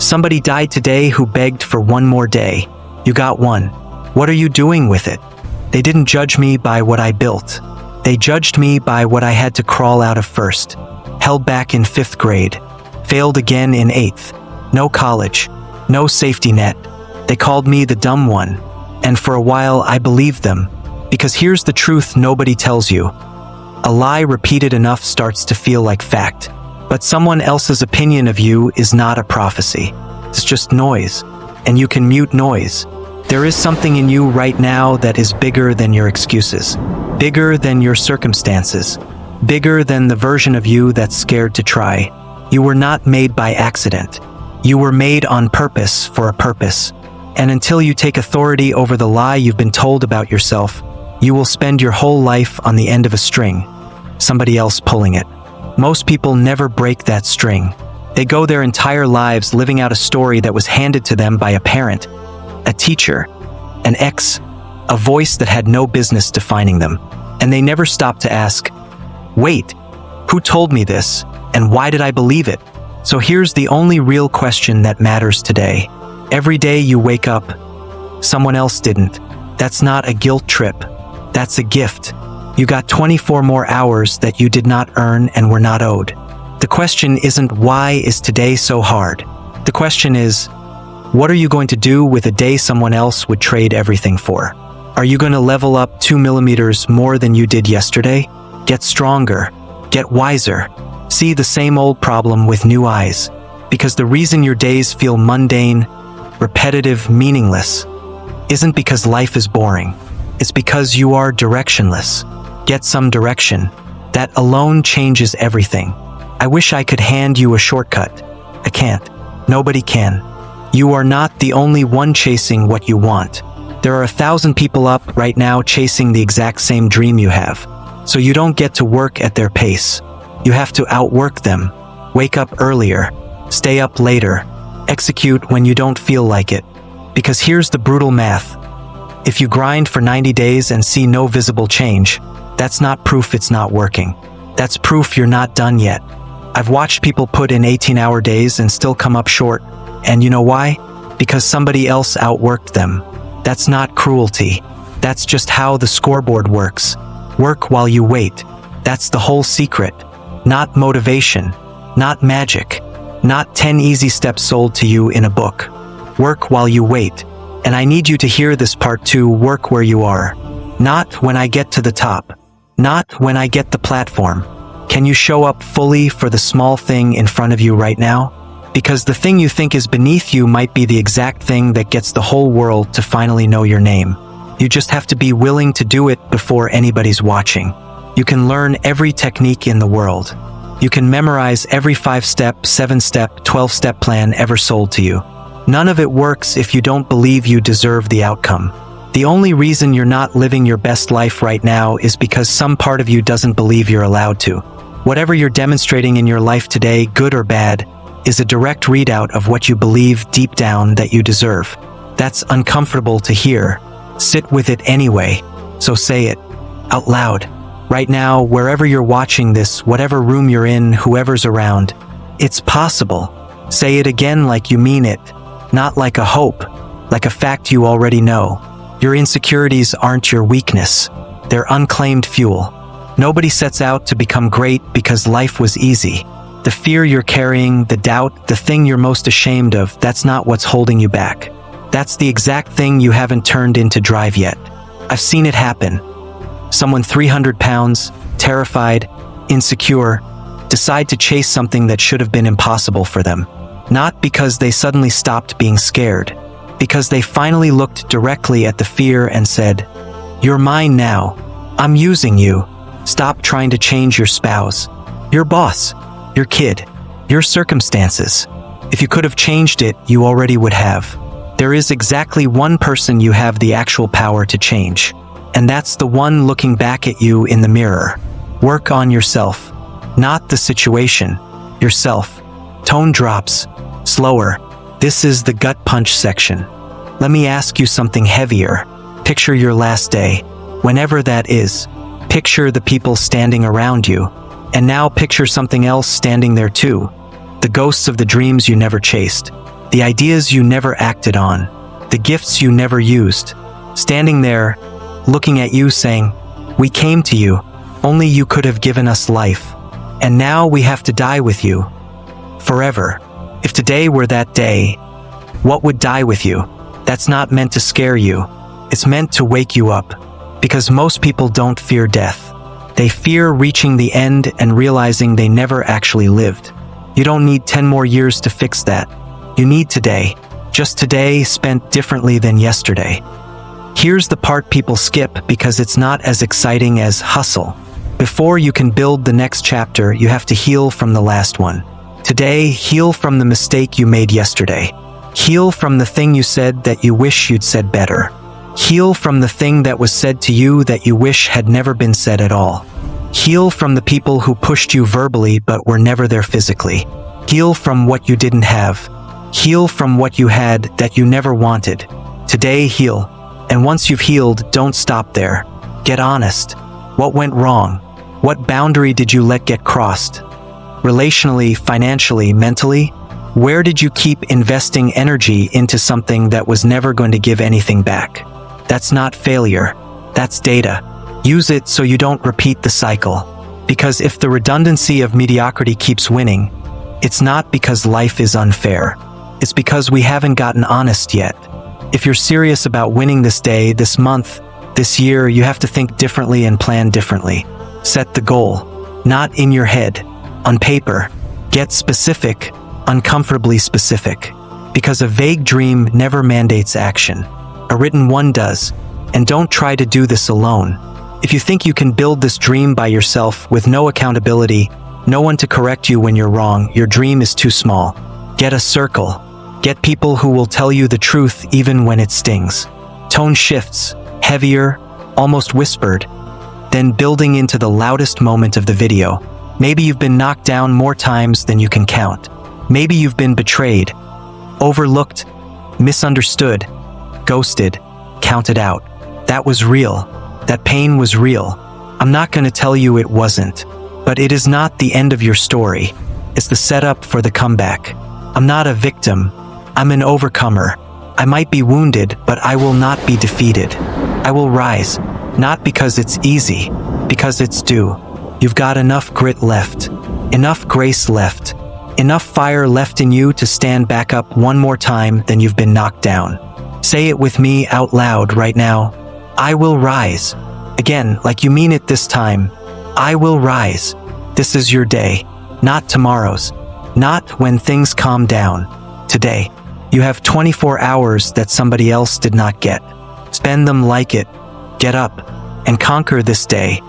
somebody died today who begged for one more day. You got one. What are you doing with it? They didn't judge me by what I built. They judged me by what I had to crawl out of first. Held back in 5th grade. Failed again in 8th. No college. No safety net. They called me the dumb one. And for a while I believed them. Because here's the truth nobody tells you. A lie repeated enough starts to feel like fact. But someone else's opinion of you is not a prophecy. It's just noise. And you can mute noise. There is something in you right now that is bigger than your excuses. Bigger than your circumstances. Bigger than the version of you that's scared to try. You were not made by accident. You were made on purpose for a purpose. And until you take authority over the lie you've been told about yourself, you will spend your whole life on the end of a string. Somebody else pulling it. Most people never break that string. They go their entire lives living out a story that was handed to them by a parent, a teacher, an ex, a voice that had no business defining them. And they never stop to ask, wait, who told me this, and why did I believe it? So here's the only real question that matters today. Every day you wake up, someone else didn't. That's not a guilt trip. That's a gift. You got 24 more hours that you did not earn and were not owed. The question isn't why is today so hard? The question is, what are you going to do with a day someone else would trade everything for? Are you going to level up 2 millimeters more than you did yesterday? Get stronger. Get wiser. See the same old problem with new eyes. Because the reason your days feel mundane, repetitive, meaningless, isn't because life is boring. It's because you are directionless. Get some direction. That alone changes everything. I wish I could hand you a shortcut. I can't. Nobody can. You are not the only one chasing what you want. There are 1,000 people up right now chasing the exact same dream you have. So you don't get to work at their pace. You have to outwork them. Wake up earlier. Stay up later. Execute when you don't feel like it. Because here's the brutal math. If you grind for 90 days and see no visible change, that's not proof it's not working. That's proof you're not done yet. I've watched people put in 18-hour days and still come up short. And you know why? Because somebody else outworked them. That's not cruelty. That's just how the scoreboard works. Work while you wait. That's the whole secret. Not motivation. Not magic. Not 10 easy steps sold to you in a book. Work while you wait. And I need you to hear this part too. Work where you are. Not when I get to the top. Not when I get the platform. Can you show up fully for the small thing in front of you right now? Because the thing you think is beneath you might be the exact thing that gets the whole world to finally know your name. You just have to be willing to do it before anybody's watching. You can learn every technique in the world. You can memorize every 5-step, 7-step, 12-step plan ever sold to you. None of it works if you don't believe you deserve the outcome. The only reason you're not living your best life right now is because some part of you doesn't believe you're allowed to. Whatever you're demonstrating in your life today, good or bad, is a direct readout of what you believe deep down that you deserve. That's uncomfortable to hear. Sit with it anyway. So say it out loud. Right now, wherever you're watching this, whatever room you're in, whoever's around, it's possible. Say it again like you mean it, not like a hope, like a fact you already know. Your insecurities aren't your weakness. They're unclaimed fuel. Nobody sets out to become great because life was easy. The fear you're carrying, the doubt, the thing you're most ashamed of, that's not what's holding you back. That's the exact thing you haven't turned into drive yet. I've seen it happen. Someone 300 pounds, terrified, insecure, decide to chase something that should have been impossible for them. Not because they suddenly stopped being scared, because they finally looked directly at the fear and said, "You're mine now. I'm using you. Stop trying to change your spouse, your boss, your kid, your circumstances. If you could have changed it, you already would have. There is exactly one person you have the actual power to change, and that's the one looking back at you in the mirror. Work on yourself, not the situation, yourself." Tone drops, slower. This is the gut punch section. Let me ask you something heavier. Picture your last day, whenever that is. Picture the people standing around you. And now picture something else standing there too. The ghosts of the dreams you never chased. the ideas you never acted on, the gifts you never used, standing there, looking at you saying, "We came to you, only you could have given us life. And now we have to die with you. Forever." If today were that day, what would die with you? That's not meant to scare you. It's meant to wake you up. Because most people don't fear death. They fear reaching the end and realizing they never actually lived. You don't need 10 more years to fix that. You need today. Just today spent differently than yesterday. Here's the part people skip because it's not as exciting as hustle. Before you can build the next chapter, you have to heal from the last one. Today, heal from the mistake you made yesterday. Heal from the thing you said that you wish you'd said better. Heal from the thing that was said to you that you wish had never been said at all. Heal from the people who pushed you verbally but were never there physically. Heal from what you didn't have. Heal from what you had that you never wanted. Today, heal. And once you've healed, don't stop there. Get honest. What went wrong? What boundary did you let get crossed? Relationally, financially, mentally? Where did you keep investing energy into something that was never going to give anything back? That's not failure. That's data. Use it so you don't repeat the cycle. Because if the redundancy of mediocrity keeps winning, it's not because life is unfair. It's because we haven't gotten honest yet. If you're serious about winning this day, this month, this year, you have to think differently and plan differently. Set the goal. Not in your head. On paper. Get specific. Uncomfortably specific. Because a vague dream never mandates action. A written one does. And don't try to do this alone. If you think you can build this dream by yourself with no accountability, no one to correct you when you're wrong, your dream is too small. Get a circle. Get people who will tell you the truth even when it stings. Tone shifts, heavier, almost whispered, then building into the loudest moment of the video. Maybe you've been knocked down more times than you can count. Maybe you've been betrayed, overlooked, misunderstood, ghosted, counted out. That was real. That pain was real. I'm not going to tell you it wasn't. But it is not the end of your story. It's the setup for the comeback. I'm not a victim. I'm an overcomer. I might be wounded, but I will not be defeated. I will rise. Not because it's easy, because it's due. You've got enough grit left. Enough grace left. Enough fire left in you to stand back up one more time than you've been knocked down. Say it with me out loud right now. I will rise. Again, like you mean it this time. I will rise. This is your day, not tomorrow's. Not when things calm down. Today. You have 24 hours that somebody else did not get. Spend them like it. Get up and conquer this day.